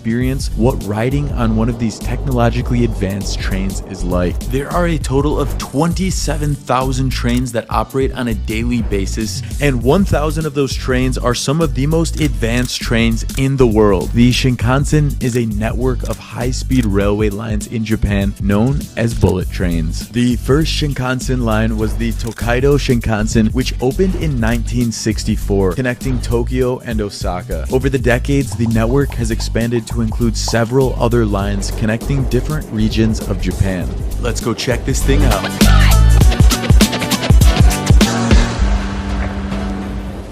experience what riding on one of these technologically advanced trains is like. There are a total of 27,000 trains that operate on a daily basis, and 1,000 of those trains are some of the most advanced trains in the world. The Shinkansen is a network of high-speed railway lines in Japan known as bullet trains. The first Shinkansen line was the Tokaido Shinkansen, which opened in 1964, connecting Tokyo and Osaka. Over the decades, the network has expanded to include several other lines connecting different regions of Japan. Let's go check this thing out.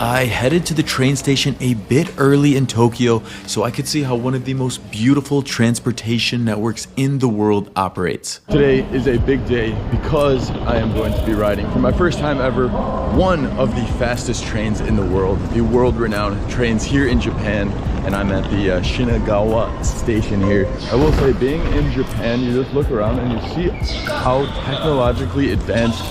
I headed to the train station a bit early in Tokyo so I could see how one of the most beautiful transportation networks in the world operates. Today is a big day because I am going to be riding for my first time ever one of the fastest trains in the world, the world-renowned trains here in Japan, and I'm at the Shinagawa station here. I will say, being in Japan, you just look around and you see how technologically advanced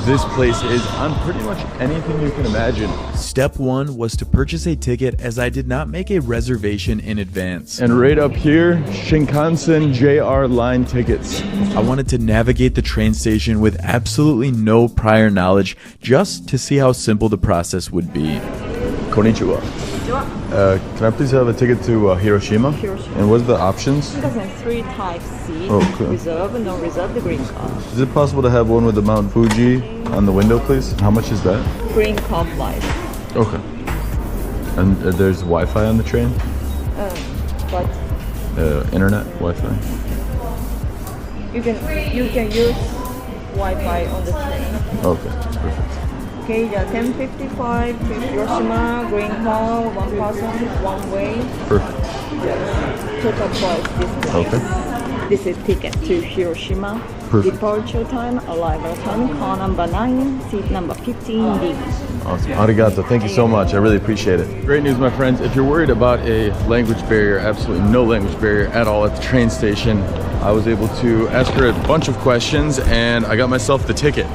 this place is on pretty much anything you can imagine. Step one was to purchase a ticket, as I did not make a reservation in advance. And right up here, Shinkansen JR line tickets. I wanted to navigate the train station with absolutely no prior knowledge, just to see how simple the process would be. Konnichiwa. Can I please have a ticket to Hiroshima? Hiroshima. And what's the options? It has 3 types: seat, okay. reserve, no reserve, the green card. Is it possible to have one with the Mount Fuji on the window, please? How much is that? Green card light. Okay. And there's Wi-Fi on the train? But Internet Wi-Fi? you can use Wi-Fi on the train. Okay, perfect. Okay, yeah, 10:55 to Hiroshima, green card, 1 person, 1 way. Perfect. Total price this way. Okay. This is ticket to Hiroshima. Perfect. Departure time, arrival time, car number 9, seat number 15B. Awesome. Arigato. Thank you so much. I really appreciate it. Great news, my friends. If you're worried about a language barrier, absolutely no language barrier at all at the train station. I was able to ask her a bunch of questions and I got myself the ticket.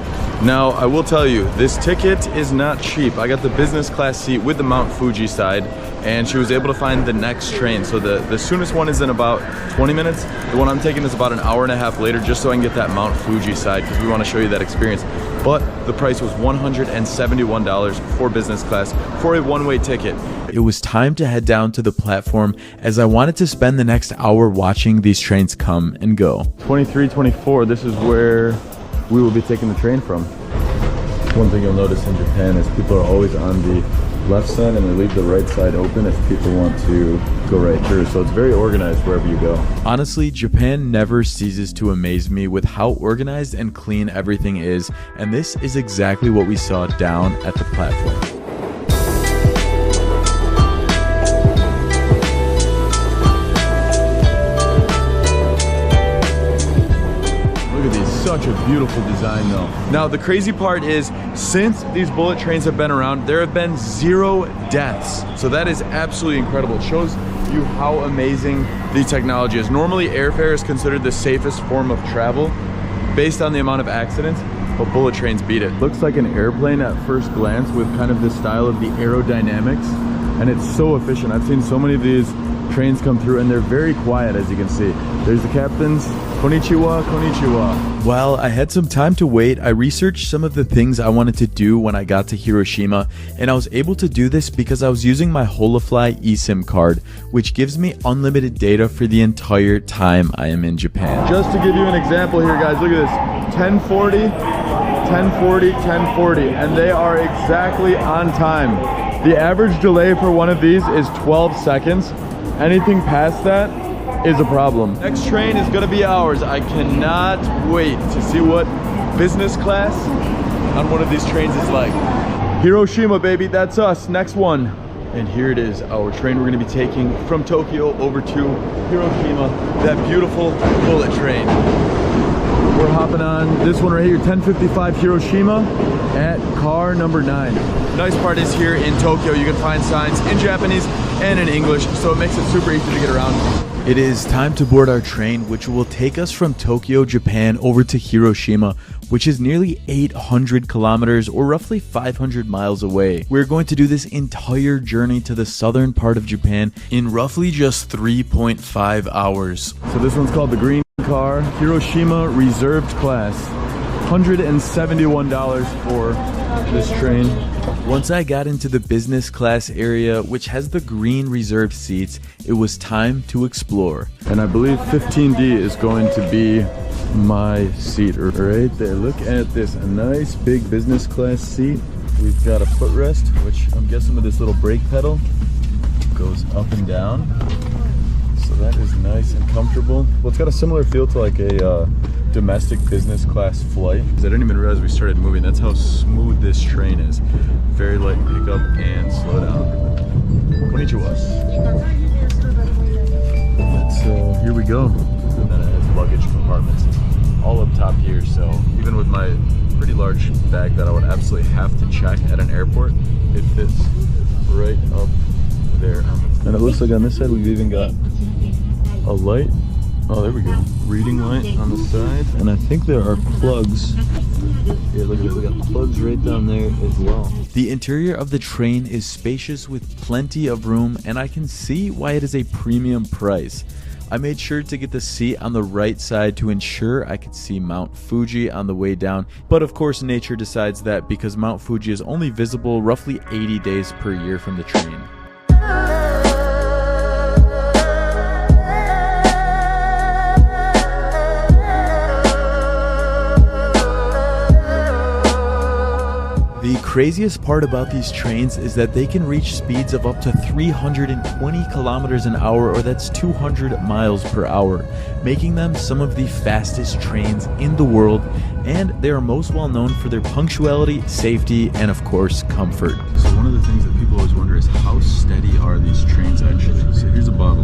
Now, I will tell you, this ticket is not cheap. I got the business class seat with the Mount Fuji side, and she was able to find the next train. So the soonest one is in about 20 minutes. The one I'm taking is about an hour and a half later, just so I can get that Mount Fuji side, because we want to show you that experience. But the price was $171 for business class for a one-way ticket. It was time to head down to the platform, as I wanted to spend the next hour watching these trains come and go. 2324, this is where we will be taking the train from. One thing you'll notice in Japan is people are always on the left side and they leave the right side open if people want to go right through. So it's very organized wherever you go. Honestly, Japan never ceases to amaze me with how organized and clean everything is, and this is exactly what we saw down at the platform. Such a beautiful design though. Now the crazy part is, since these bullet trains have been around, there have been 0 deaths. So that is absolutely incredible. It shows you how amazing the technology is. Normally airfare is considered the safest form of travel based on the amount of accidents, but bullet trains beat it. Looks like an airplane at first glance with kind of the style of the aerodynamics, and it's so efficient. I've seen so many of these trains come through and they're very quiet, as you can see. There's the captains. Konnichiwa, konnichiwa. While I had some time to wait, I researched some of the things I wanted to do when I got to Hiroshima, and I was able to do this because I was using my Holafly eSIM card, which gives me unlimited data for the entire time I am in Japan. Just to give you an example here, guys, look at this. 1040, 1040, 1040, and they are exactly on time. The average delay for one of these is 12 seconds. Anything past that is a problem. Next train is gonna be ours. I cannot wait to see what business class on one of these trains is like. Hiroshima, baby, that's us. Next one. And here it is, our train we're gonna be taking from Tokyo over to Hiroshima. That beautiful bullet train. We're hopping on this one right here, 1055 Hiroshima at car number 9. Nice part is here in Tokyo, you can find signs in Japanese and in English, so it makes it super easy to get around. It is time to board our train, which will take us from Tokyo, Japan over to Hiroshima, which is nearly 800 kilometers or roughly 500 miles away. We're going to do this entire journey to the southern part of Japan in roughly just 3.5 hours. So this one's called the Green Car, Hiroshima Reserved Class. $171 for this train. Once I got into the business class area, which has the green reserved seats, it was time to explore. And I believe 15D is going to be my seat right there. Look at this, a nice big business class seat. We've got a footrest, which I'm guessing with this little brake pedal goes up and down. So that is nice and comfortable. Well, it's got a similar feel to like a domestic business class flight. I didn't even realize we started moving. That's how smooth this train is. Very light pickup and slow down. Konnichiwa. Here we go. And then it has luggage compartments all up top here. So even with my pretty large bag that I would absolutely have to check at an airport, it fits right up there. And it looks like on this side we've even got a light. Oh, there we go. Reading light on the side. And I think there are plugs. Yeah, look at this. We got plugs right down there as well. The interior of the train is spacious with plenty of room, and I can see why it is a premium price. I made sure to get the seat on the right side to ensure I could see Mount Fuji on the way down, but of course nature decides that because Mount Fuji is only visible roughly 80 days per year from the train. The craziest part about these trains is that they can reach speeds of up to 320 kilometers an hour, or that's 200 miles per hour, making them some of the fastest trains in the world, and they are most well known for their punctuality, safety, and of course, comfort. So one of the things that people always wonder is how steady are these trains actually? So here's a bottle.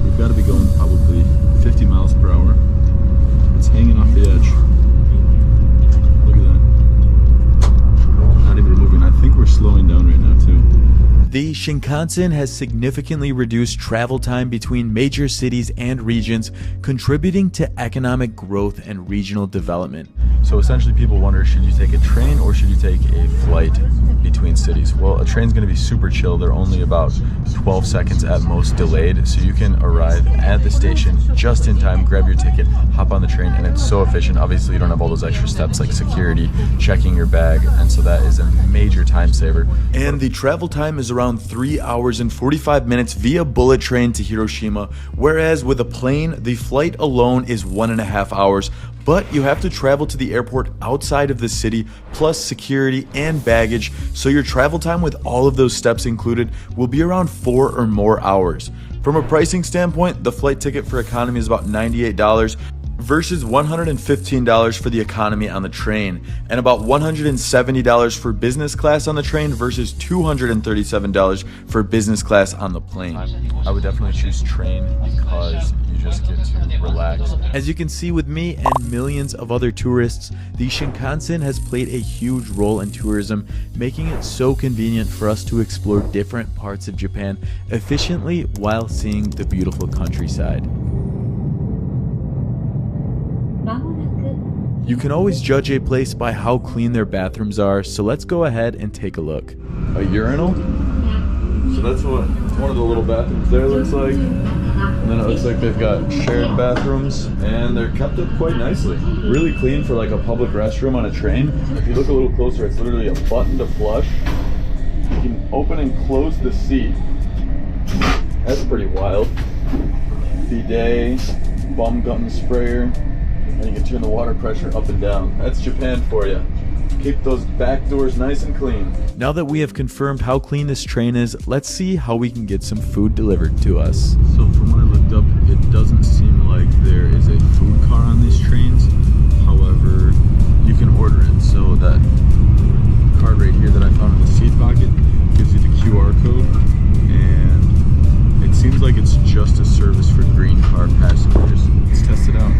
We've got to be going probably 50 miles per hour. It's hanging off the edge. I think we're slowing down right now too. The Shinkansen has significantly reduced travel time between major cities and regions, contributing to economic growth and regional development. So essentially people wonder, should you take a train or should you take a flight between cities? Well, a train's going to be super chill. They're only about 12 seconds at most delayed, so you can arrive at the station just in time, grab your ticket, hop on the train, and it's so efficient. Obviously you don't have all those extra steps like security, checking your bag, and so that is a major time saver. And the travel time is around 3 hours and 45 minutes via bullet train to Hiroshima, whereas with a plane, the flight alone is 1.5 hours, but you have to travel to the airport outside of the city, plus security and baggage, so your travel time with all of those steps included will be around 4 or more hours. From a pricing standpoint, the flight ticket for economy is about $98 versus $115 for the economy on the train, and about $170 for business class on the train versus $237 for business class on the plane. I would definitely choose train because you just get to relax. As you can see with me and millions of other tourists, the Shinkansen has played a huge role in tourism, making it so convenient for us to explore different parts of Japan efficiently while seeing the beautiful countryside. You can always judge a place by how clean their bathrooms are, so let's go ahead and take a look. A urinal? So that's what one of the little bathrooms there looks like. And then it looks like they've got shared bathrooms, and they're kept up quite nicely. Really clean for like a public restroom on a train. If you look a little closer, it's literally a button to flush. You can open and close the seat. That's pretty wild. Bidet, bum gun sprayer. And you can turn the water pressure up and down. That's Japan for you. Keep those back doors nice and clean. Now that we have confirmed how clean this train is, let's see how we can get some food delivered to us. So from what I looked up, it doesn't seem like there is a food car on these trains. However, you can order it. So that card right here that I found in the seat pocket gives you the QR code. And it seems like it's just a service for green car passengers. Let's test it out.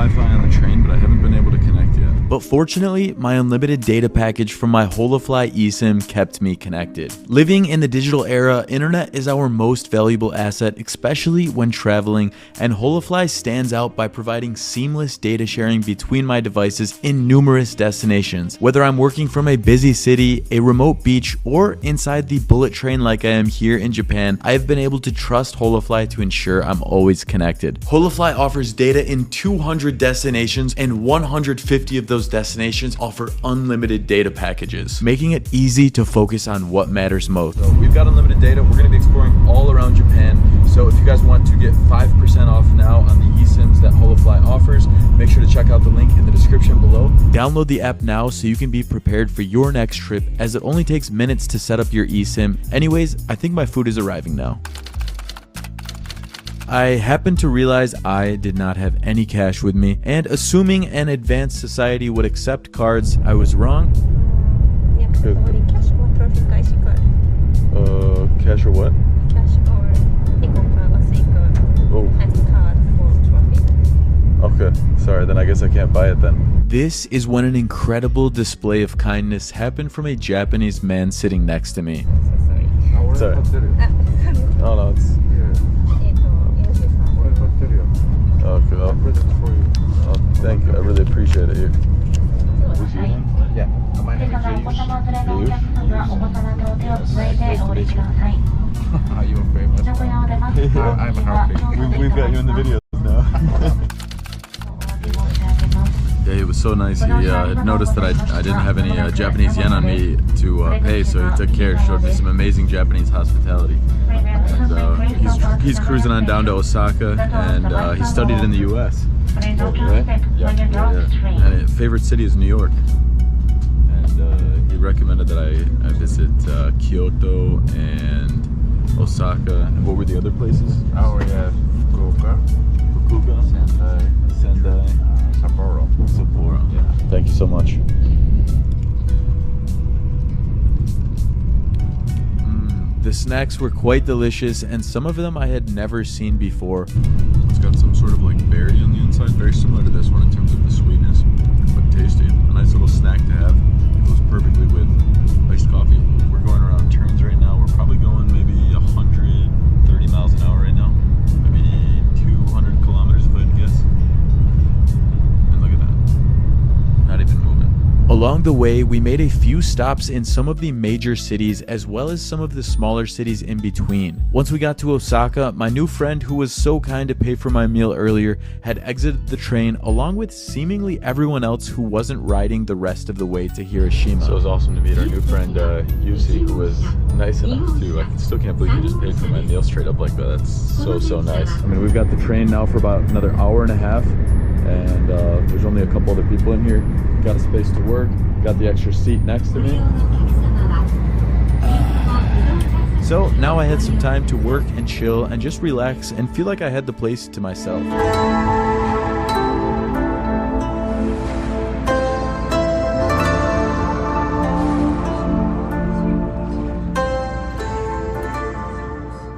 Wi-Fi on the train, but I haven't been able to connect yet. But fortunately, my unlimited data package from my Holofly eSIM kept me connected. Living in the digital era, internet is our most valuable asset, especially when traveling, and Holofly stands out by providing seamless data sharing between my devices in numerous destinations. Whether I'm working from a busy city, a remote beach, or inside the bullet train like I am here in Japan, I have been able to trust Holofly to ensure I'm always connected. Holofly offers data in 200 destinations, and 150 of those destinations offer unlimited data packages, making it easy to focus on what matters most. So we've got unlimited data. We're going to be exploring all around Japan. So if you guys want to get 5% off now on the eSIMs that Holofly offers, make sure to check out the link in the description below. Download the app now so you can be prepared for your next trip, as it only takes minutes to set up your eSIM. Anyways, I think my food is arriving now. I happened to realize I did not have any cash with me, and assuming an advanced society would accept cards, I was wrong. Cash or traffic IC card. Cash or what? Cash or IC card. Oh. As card for traffic. Okay, sorry, then I guess I can't buy it then. This is when an incredible display of kindness happened from a Japanese man sitting next to me. So sorry. Sorry. Oh no, it's... Okay, well, oh, thank you. I really appreciate it. What's your name? Yeah, my name is Are you famous? I'm happy. We've got you in the videos now. Yeah, he was so nice. He noticed that I didn't have any Japanese yen on me to pay, so he took care, showed me some amazing Japanese hospitality. And he's cruising on down to Osaka, and he studied in the U.S. Right? Yeah. And his favorite city is New York. And he recommended that I visit Kyoto and Osaka. And what were the other places? Oh, yeah, Fukuoka, Sendai, Sapporo. Yeah. Thank you so much. The snacks were quite delicious, and some of them I had never seen before. It's got some sort of like berry on the inside, very similar to this one in terms of the sweetness, but tasty. A nice little snack to have. It goes perfectly with iced coffee. We're going around turns right now. We're probably going maybe 130 miles an hour right now. Maybe 200 kilometers if I had to guess. And look at that. Not even moving. Along the way, we made a few stops in some of the major cities as well as some of the smaller cities in between. Once we got to Osaka, my new friend, who was so kind to pay for my meal earlier, had exited the train along with seemingly everyone else who wasn't riding the rest of the way to Hiroshima. So it was awesome to meet our new friend Yusi, who was nice enough to, I still can't believe he just paid for my meal straight up like that. That's so nice. I mean, we've got the train now for about another hour and a half, and there's only a couple other people in here. Got a space to work, got the extra seat next to me. So now I had some time to work and chill and just relax and feel like I had the place to myself.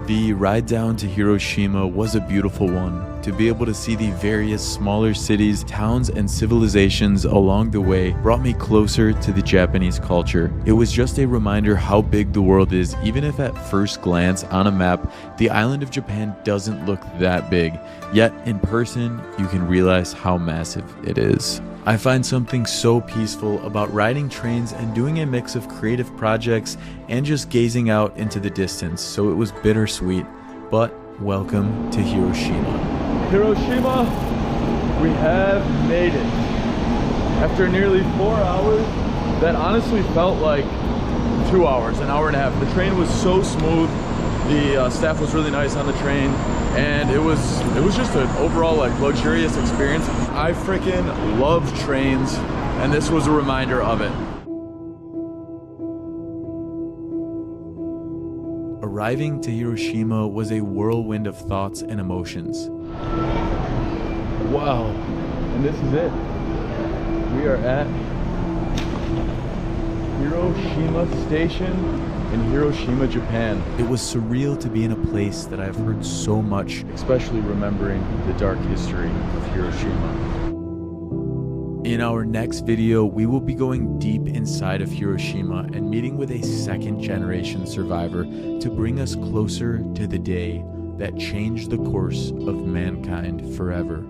The ride down to Hiroshima was a beautiful one. To be able to see the various smaller cities, towns, and civilizations along the way brought me closer to the Japanese culture. It was just a reminder how big the world is, even if at first glance on a map, the island of Japan doesn't look that big. Yet in person, you can realize how massive it is. I find something so peaceful about riding trains and doing a mix of creative projects and just gazing out into the distance, so it was bittersweet. But welcome to Hiroshima. Hiroshima, we have made it. After nearly 4 hours, that honestly felt like 2 hours, an hour and a half. The train was so smooth. The staff was really nice on the train, and it was just an overall like luxurious experience. I freaking love trains, and this was a reminder of it. Arriving to Hiroshima was a whirlwind of thoughts and emotions. Wow, and this is it. We are at Hiroshima Station in Hiroshima, Japan. It was surreal to be in a place that I've heard so much, especially remembering the dark history of Hiroshima. In our next video, we will be going deep inside of Hiroshima and meeting with a second-generation survivor to bring us closer to the day that changed the course of mankind forever.